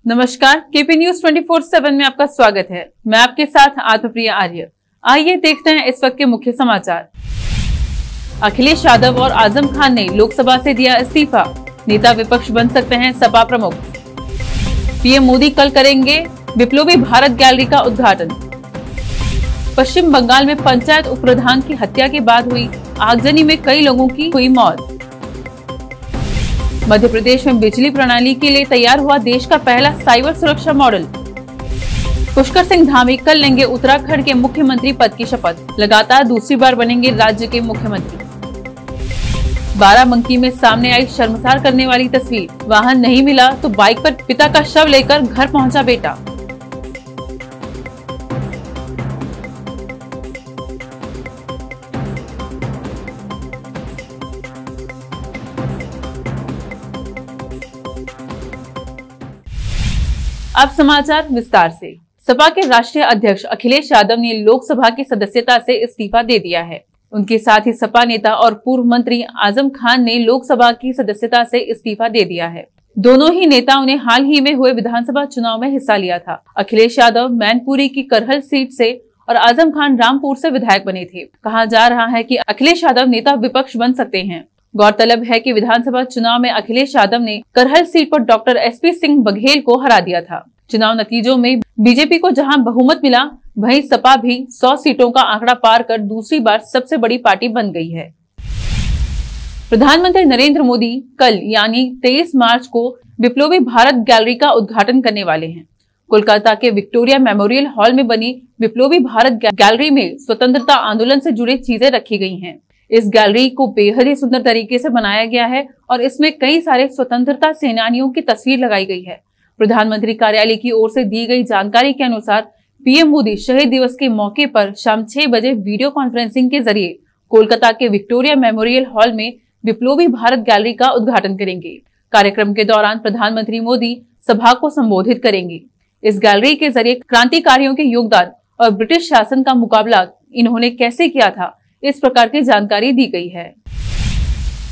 नमस्कार, KP news 24/7 में आपका स्वागत है। मैं आपके साथ आत्मप्रिया आर्य। आइए देखते हैं इस वक्त के मुख्य समाचार। अखिलेश यादव और आजम खान ने लोकसभा से दिया इस्तीफा, नेता विपक्ष बन सकते हैं सपा प्रमुख। पीएम मोदी कल करेंगे विप्लवी भारत गैलरी का उद्घाटन। पश्चिम बंगाल में पंचायत उप प्रधान की हत्या के बाद हुई आगजनी में कई लोगों की हुई मौत। मध्य प्रदेश में बिजली प्रणाली के लिए तैयार हुआ देश का पहला साइबर सुरक्षा मॉडल। पुष्कर सिंह धामी कल लेंगे उत्तराखंड के मुख्यमंत्री पद की शपथ, लगातार दूसरी बार बनेंगे राज्य के मुख्यमंत्री। बाराबंकी में सामने आई शर्मसार करने वाली तस्वीर, वाहन नहीं मिला तो बाइक पर पिता का शव लेकर घर पहुंचा बेटा। अब समाचार विस्तार से। सपा के राष्ट्रीय अध्यक्ष अखिलेश यादव ने लोकसभा की सदस्यता से इस्तीफा दे दिया है। उनके साथ ही सपा नेता और पूर्व मंत्री आजम खान ने लोकसभा की सदस्यता से इस्तीफा दे दिया है। दोनों ही नेताओं ने हाल ही में हुए विधानसभा चुनाव में हिस्सा लिया था। अखिलेश यादव मैनपुरी की करहल सीट से और आजम खान रामपुर से विधायक बने थे। कहा जा रहा है कि अखिलेश यादव नेता विपक्ष बन सकते हैं। गौरतलब है कि विधानसभा चुनाव में अखिलेश यादव ने करहल सीट पर डॉक्टर SP सिंह बघेल को हरा दिया था। चुनाव नतीजों में बीजेपी को जहां बहुमत मिला, वहीं सपा भी 100 सीटों का आंकड़ा पार कर दूसरी बार सबसे बड़ी पार्टी बन गई है। प्रधानमंत्री नरेंद्र मोदी कल यानी 23 मार्च को विप्लवी भारत गैलरी का उद्घाटन करने वाले हैं। कोलकाता के विक्टोरिया मेमोरियल हॉल में बनी विप्लवी भारत गैलरी में स्वतंत्रता आंदोलन से जुड़ी चीजें रखी गई हैं। इस गैलरी को बेहद ही सुंदर तरीके से बनाया गया है और इसमें कई सारे स्वतंत्रता सेनानियों की तस्वीर लगाई गई है। प्रधानमंत्री कार्यालय की ओर से दी गई जानकारी के अनुसार पीएम मोदी शहीद दिवस के मौके पर शाम 6 बजे वीडियो कॉन्फ्रेंसिंग के जरिए कोलकाता के विक्टोरिया मेमोरियल हॉल में विप्लवी भारत गैलरी का उद्घाटन करेंगे। कार्यक्रम के दौरान प्रधानमंत्री मोदी सभा को संबोधित करेंगे। इस गैलरी के जरिए क्रांतिकारियों के योगदान और ब्रिटिश शासन का मुकाबला इन्होंने कैसे किया था, इस प्रकार की जानकारी दी गई है।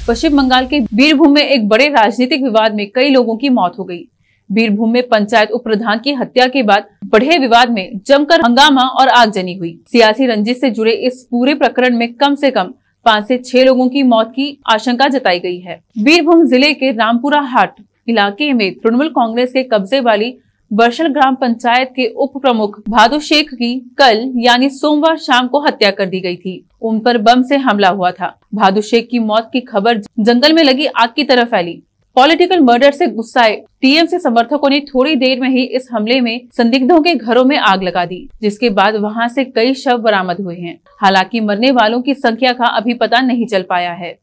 पश्चिम बंगाल के बीरभूम में एक बड़े राजनीतिक विवाद में कई लोगों की मौत हो गई। बीरभूम में पंचायत उप प्रधान की हत्या के बाद बढ़े विवाद में जमकर हंगामा और आगजनी हुई। सियासी रंजिश से जुड़े इस पूरे प्रकरण में कम से कम 5 से 6 लोगों की मौत की आशंका जताई गई है। बीरभूम जिले के रामपुरा हाट इलाके में तृणमूल कांग्रेस के कब्जे वाली बरशल ग्राम पंचायत के उप प्रमुख भादु शेख की कल यानी सोमवार शाम को हत्या कर दी गई थी। उन पर बम से हमला हुआ था। भादु शेख की मौत की खबर जंगल में लगी आग की तरह फैली। पॉलिटिकल मर्डर से गुस्साए टीएमसी समर्थकों ने थोड़ी देर में ही इस हमले में संदिग्धों के घरों में आग लगा दी, जिसके बाद वहां से कई शव बरामद हुए हैं। हालांकि मरने वालों की संख्या का अभी पता नहीं चल पाया है।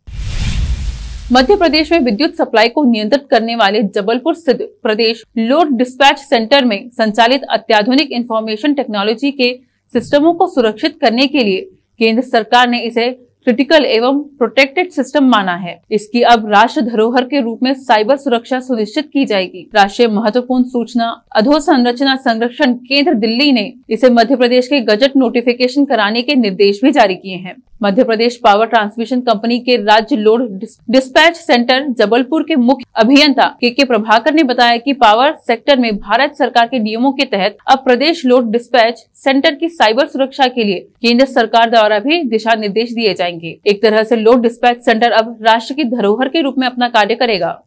मध्य प्रदेश में विद्युत सप्लाई को नियंत्रित करने वाले जबलपुर स्थित प्रदेश लोड डिस्पैच सेंटर में संचालित अत्याधुनिक इंफॉर्मेशन टेक्नोलॉजी के सिस्टमों को सुरक्षित करने के लिए केंद्र सरकार ने इसे क्रिटिकल एवं प्रोटेक्टेड सिस्टम माना है। इसकी अब राष्ट्र धरोहर के रूप में साइबर सुरक्षा सुनिश्चित की जाएगी। राष्ट्रीय महत्वपूर्ण सूचना अधोसंरचना संरक्षण केंद्र दिल्ली ने इसे मध्य प्रदेश के गजट नोटिफिकेशन कराने के निर्देश भी जारी किए हैं। Madhya Pradesh power transmission company के राज्य लोड डिस्पैच सेंटर जबलपुर के मुख्य अभियंता के प्रभाकर ने बताया कि पावर सेक्टर में भारत सरकार के नियमों के तहत अब प्रदेश लोड डिस्पैच सेंटर की साइबर सुरक्षा के लिए केंद्र सरकार द्वारा भी दिशा निर्देश दिए जाएंगे। एक तरह से लोड डिस्पैच सेंटर अब राष्ट्र की धरोहर के रूप में अपना कार्य करेगा।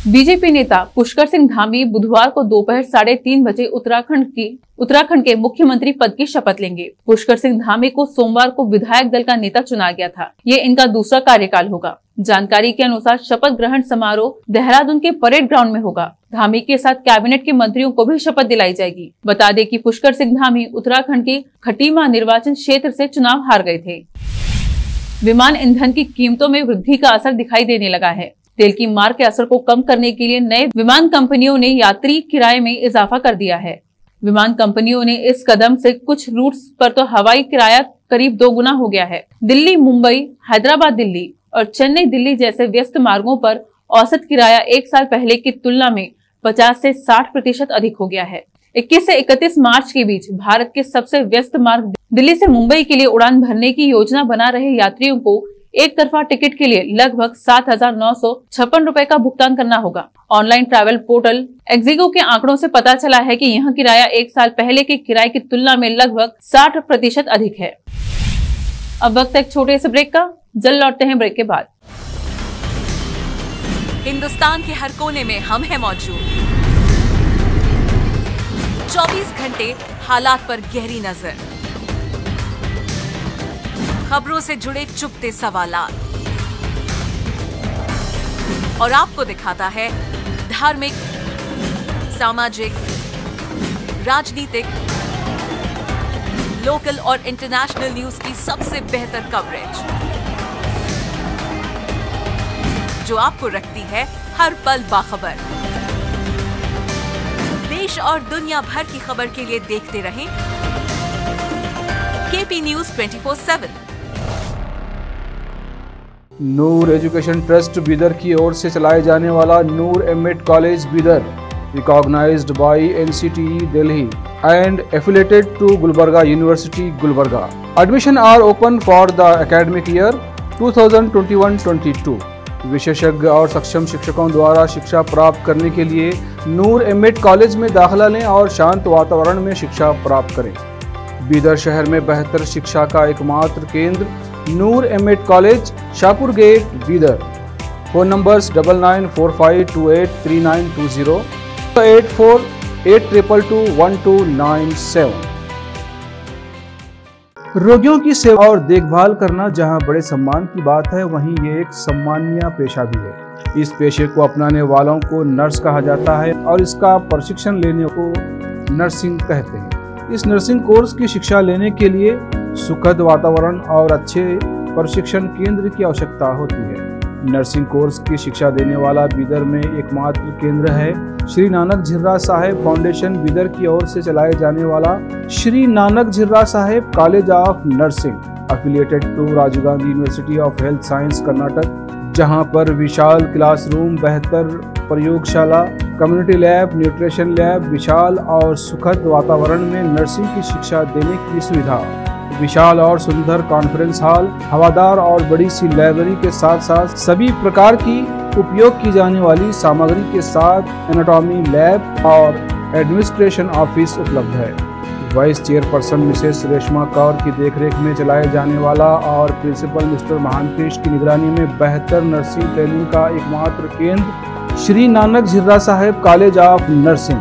बीजेपी नेता पुष्कर सिंह धामी बुधवार को दोपहर 3:30 बजे उत्तराखंड के मुख्यमंत्री पद की शपथ लेंगे। पुष्कर सिंह धामी को सोमवार को विधायक दल का नेता चुना गया था। ये इनका दूसरा कार्यकाल होगा। जानकारी के अनुसार शपथ ग्रहण समारोह देहरादून के परेड ग्राउंड में होगा। धामी के साथ कैबिनेट के मंत्रियों को भी शपथ दिलाई जाएगी। बता दें कि पुष्कर सिंह धामी उत्तराखंड के खटीमा निर्वाचन क्षेत्र से चुनाव हार गए थे। विमान ईंधन की कीमतों में वृद्धि का असर दिखाई देने लगा है। तेल की मार के असर को कम करने के लिए नए विमान कंपनियों ने यात्री किराए में इजाफा कर दिया है। विमान कंपनियों ने इस कदम से कुछ रूट्स पर तो हवाई किराया करीब 2 गुना हो गया है। दिल्ली मुंबई, हैदराबाद दिल्ली और चेन्नई दिल्ली जैसे व्यस्त मार्गों पर औसत किराया 1 साल पहले की तुलना में 50 से 60% अधिक हो गया है। 21 से 31 मार्च के बीच भारत के सबसे व्यस्त मार्ग दिल्ली से मुंबई के लिए उड़ान भरने की योजना बना रहे यात्रियों को एक तरफा टिकट के लिए लगभग 7,956 रुपए का भुगतान करना होगा। ऑनलाइन ट्रैवल पोर्टल एक्जिगो के आंकड़ों से पता चला है कि यहाँ किराया एक साल पहले के किराए की तुलना में लगभग 60% अधिक है। अब वक्त एक छोटे से ब्रेक का, जल्द लौटते हैं ब्रेक के बाद। हिंदुस्तान के हर कोने में हम हैं मौजूद, 24 घंटे हालात पर गहरी नजर, खबरों से जुड़े चुपते सवालात, और आपको दिखाता है धार्मिक, सामाजिक, राजनीतिक, लोकल और इंटरनेशनल न्यूज की सबसे बेहतर कवरेज, जो आपको रखती है हर पल बाखबर। देश और दुनिया भर की खबर के लिए देखते रहें KP news 24/7। Noor education trust Bidar की ओर से चलाए जाने वाला Noor MEd college Bidar, recognised by NCTE Delhi and affiliated to Gulbarga University, Gulbarga. Admission are open for the academic year 2021-22. विशेषज्ञ और सक्षम शिक्षकों द्वारा शिक्षा प्राप्त करने के लिए नूर एमएड कॉलेज में दाखिला लें और शांत वातावरण में शिक्षा प्राप्त करें। बीदर शहर में बेहतर शिक्षा का एकमात्र केंद्र Noor MEd college, Shahpur gate, Bidar. Phone numbers 9945283920, 8482221297। रोगियों की सेवा और देखभाल करना जहां बड़े सम्मान की बात है, वहीं ये एक सम्मानीय पेशा भी है। इस पेशे को अपनाने वालों को नर्स कहा जाता है और इसका प्रशिक्षण लेने को नर्सिंग कहते हैं। इस नर्सिंग कोर्स की शिक्षा लेने के लिए सुखद वातावरण और अच्छे प्रशिक्षण केंद्र की आवश्यकता होती है। नर्सिंग कोर्स की शिक्षा देने वाला बीदर में एकमात्र केंद्र है श्री नानक झिर्रा साहेब फाउंडेशन बीदर की ओर से चलाए जाने वाला Shri Nanak Jhirra Sahib college of nursing, affiliated to Rajiv Gandhi university of health science Karnataka, जहां पर विशाल क्लासरूम, बेहतर प्रयोगशाला, कम्युनिटी लैब, न्यूट्रिशन लैब, विशाल और सुखद वातावरण में नर्सिंग की शिक्षा देने की सुविधा, विशाल और सुंदर कॉन्फ्रेंस हॉल, हवादार और बड़ी सी लाइब्रेरी के साथ साथ सभी प्रकार की उपयोग की जाने वाली सामग्री के साथ एनाटॉमी लैब और एडमिनिस्ट्रेशन ऑफिस उपलब्ध है। Vice chairperson Mrs Reshma Kaur की देखरेख में चलाए जाने वाला और प्रिंसिपल मिस्टर महांतेश की निगरानी में बेहतर नर्सिंग ट्रेनिंग का एकमात्र केंद्र Shri Nanak Jhirra Sahib college of nursing,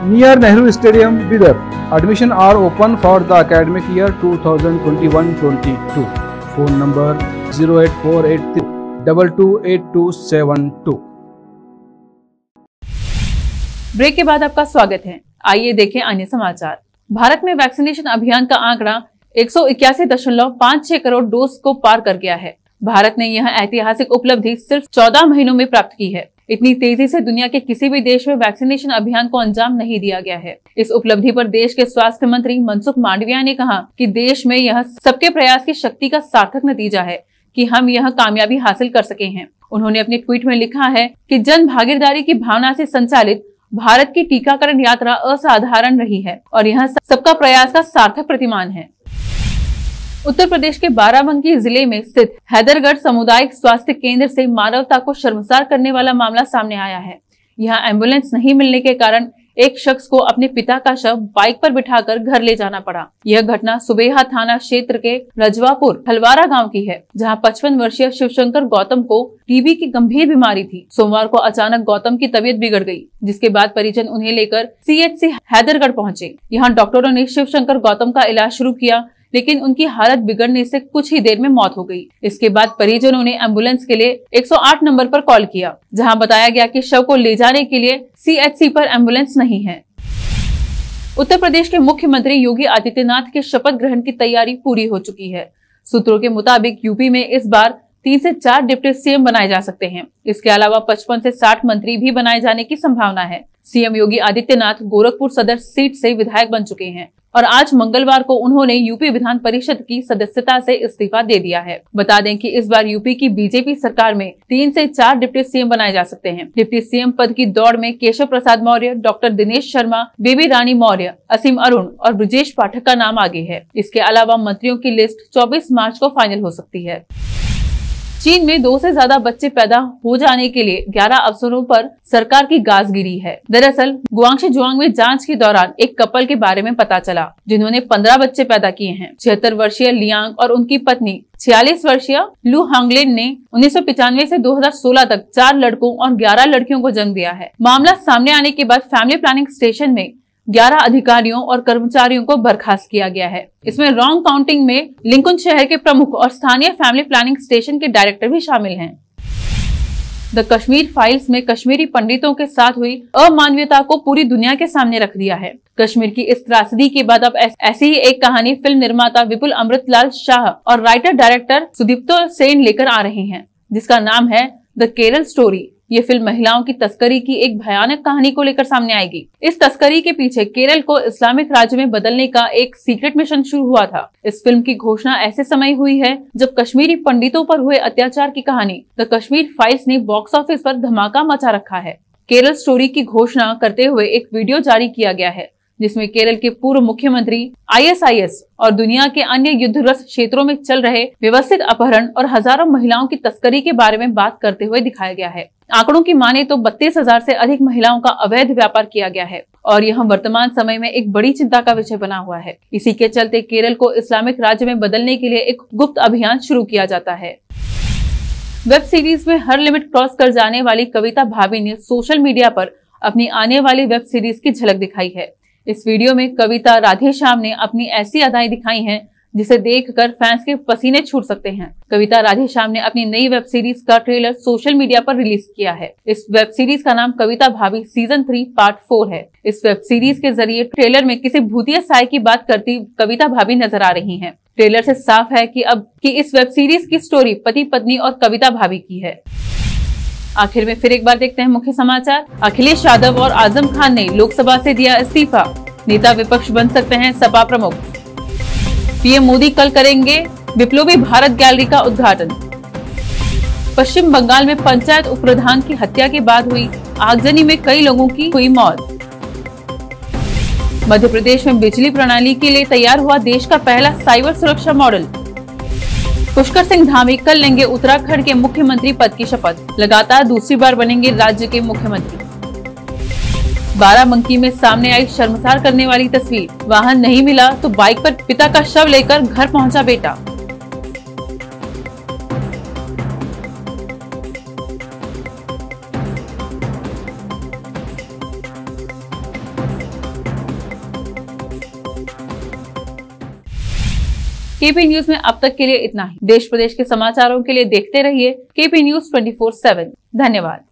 near Nehru stadium, Bidar. Admission are open for the academic year 2021-22. Phone number 08483228272। Break के बाद आपका स्वागत है। आइए देखें अन्य समाचार। भारत में वैक्सीनेशन अभियान का आंकड़ा 181.56 करोड़ डोज को पार कर गया है। भारत ने यह ऐतिहासिक उपलब्धि सिर्फ 14 महीनों में प्राप्त की है। इतनी तेजी से दुनिया के किसी भी देश में वैक्सीनेशन अभियान को अंजाम नहीं दिया गया है। इस उपलब्धि पर देश के स्वास्थ्य मंत्री मनसुख मांडविया ने कहा कि देश में यह सबके प्रयास की शक्ति का सार्थक नतीजा है कि हम यह कामयाबी हासिल कर सके हैं। उन्होंने अपने ट्वीट में लिखा है कि जन भागीदारी की भावना से संचालित भारत की टीकाकरण यात्रा असाधारण रही है और यह सबका प्रयास का सार्थक प्रतिमान है। उत्तर प्रदेश के बाराबंकी जिले में स्थित हैदरगढ़ सामुदायिक स्वास्थ्य केंद्र से मानवता को शर्मसार करने वाला मामला सामने आया है। यहाँ एम्बुलेंस नहीं मिलने के कारण एक शख्स को अपने पिता का शव बाइक पर बिठाकर घर ले जाना पड़ा। यह घटना सुबेहा थाना क्षेत्र के रजवापुर हलवारा गांव की है, जहां 55 वर्षीय शिवशंकर गौतम को टीबी की गंभीर बीमारी थी। सोमवार को अचानक गौतम की तबीयत बिगड़ गई, जिसके बाद परिजन उन्हें लेकर CHC हैदरगढ़ पहुंचे। यहाँ डॉक्टरों ने शिवशंकर गौतम का इलाज शुरू किया, लेकिन उनकी हालत बिगड़ने से कुछ ही देर में मौत हो गई। इसके बाद परिजनों ने एम्बुलेंस के लिए 108 नंबर पर कॉल किया, जहां बताया गया कि शव को ले जाने के लिए CHC पर एम्बुलेंस नहीं है। उत्तर प्रदेश के मुख्यमंत्री योगी आदित्यनाथ के शपथ ग्रहण की तैयारी पूरी हो चुकी है। सूत्रों के मुताबिक यूपी में इस बार 3 से 4 डिप्टी CM बनाए जा सकते हैं। इसके अलावा 55 से 60 मंत्री भी बनाए जाने की संभावना है। CM योगी आदित्यनाथ गोरखपुर सदर सीट से विधायक बन चुके हैं और आज मंगलवार को उन्होंने यूपी विधान परिषद की सदस्यता से इस्तीफा दे दिया है। बता दें कि इस बार यूपी की बीजेपी सरकार में 3 से 4 डिप्टी CM बनाए जा सकते हैं। डिप्टी CM पद की दौड़ में केशव प्रसाद मौर्य, डॉक्टर दिनेश शर्मा, बेबी रानी मौर्य, असीम अरुण और ब्रजेश पाठक का नाम आगे है। इसके अलावा मंत्रियों की लिस्ट 24 मार्च को फाइनल हो सकती है। चीन में 2 से ज्यादा बच्चे पैदा हो जाने के लिए 11 अवसरों पर सरकार की गाज गिरी है। दरअसल गुआंगशी जुआंग में जांच के दौरान एक कपल के बारे में पता चला जिन्होंने 15 बच्चे पैदा किए हैं। 76 वर्षीय लियांग और उनकी पत्नी 46 वर्षीय लू हांगलेन ने 1995 से 2016 तक 4 लड़कों और 11 लड़कियों को जन्म दिया है। मामला सामने आने के बाद फैमिली प्लानिंग स्टेशन में 11 अधिकारियों और कर्मचारियों को बर्खास्त किया गया है। इसमें रॉन्ग काउंटिंग में लिंकुन शहर के प्रमुख और स्थानीय फैमिली प्लानिंग स्टेशन के डायरेक्टर भी शामिल हैं। द कश्मीर फाइल्स में कश्मीरी पंडितों के साथ हुई अमानवीयता को पूरी दुनिया के सामने रख दिया है। कश्मीर की इस त्रासदी के बाद अब ऐसी ही एक कहानी फिल्म निर्माता विपुल अमृतलाल शाह और राइटर डायरेक्टर सुदीप्तो सेन लेकर आ रहे हैं, जिसका नाम है द केरल स्टोरी। ये फिल्म महिलाओं की तस्करी की एक भयानक कहानी को लेकर सामने आएगी। इस तस्करी के पीछे केरल को इस्लामिक राज्य में बदलने का एक सीक्रेट मिशन शुरू हुआ था। इस फिल्म की घोषणा ऐसे समय हुई है जब कश्मीरी पंडितों पर हुए अत्याचार की कहानी द कश्मीर फाइल्स ने बॉक्स ऑफिस पर धमाका मचा रखा है। केरल स्टोरी की घोषणा करते हुए एक वीडियो जारी किया गया है जिसमें केरल के पूर्व मुख्यमंत्री ISIS और दुनिया के अन्य युद्धग्रस्त क्षेत्रों में चल रहे व्यवस्थित अपहरण और हजारों महिलाओं की तस्करी के बारे में बात करते हुए दिखाया गया है। आंकड़ों की माने तो 32,000 से अधिक महिलाओं का अवैध व्यापार किया गया है और यह वर्तमान समय में एक बड़ी चिंता का विषय बना हुआ है। इसी के चलते केरल को इस्लामिक राज्य में बदलने के लिए एक गुप्त अभियान शुरू किया जाता है। वेब सीरीज में हर लिमिट क्रॉस कर जाने वाली कविता भाभी ने सोशल मीडिया पर अपनी आने वाली वेब सीरीज की झलक दिखाई है। इस वीडियो में कविता राधे श्याम ने अपनी ऐसी अदाएं दिखाई हैं जिसे देखकर फैंस के पसीने छूट सकते हैं। कविता राधे श्याम ने अपनी नई वेब सीरीज का ट्रेलर सोशल मीडिया पर रिलीज किया है। इस वेब सीरीज का नाम कविता भाभी सीजन 3 पार्ट 4 है। इस वेब सीरीज के जरिए ट्रेलर में किसी भूतिया साय की बात करती कविता भाभी नजर आ रही हैं। ट्रेलर से साफ है कि इस वेब सीरीज की स्टोरी पति पत्नी और कविता भाभी की है। आखिर में फिर एक बार देखते हैं मुख्य समाचार। अखिलेश यादव और आजम खान ने लोकसभा से दिया इस्तीफा, नेता विपक्ष बन सकते हैं सपा प्रमुख। पीएम मोदी कल करेंगे विप्लवी भारत गैलरी का उद्घाटन। पश्चिम बंगाल में पंचायत उपप्रधान की हत्या के बाद हुई आगजनी में कई लोगों की हुई मौत। मध्य प्रदेश में बिजली प्रणाली के लिए तैयार हुआ देश का पहला साइबर सुरक्षा मॉडल। पुष्कर सिंह धामी कल लेंगे उत्तराखंड के मुख्यमंत्री पद की शपथ, लगातार दूसरी बार बनेंगे राज्य के मुख्यमंत्री। बाराबंकी में सामने आई शर्मसार करने वाली तस्वीर, वाहन नहीं मिला तो बाइक पर पिता का शव लेकर घर पहुंचा बेटा। केपी न्यूज में अब तक के लिए इतना ही। देश प्रदेश के समाचारों के लिए देखते रहिए केपी न्यूज 24/7। धन्यवाद।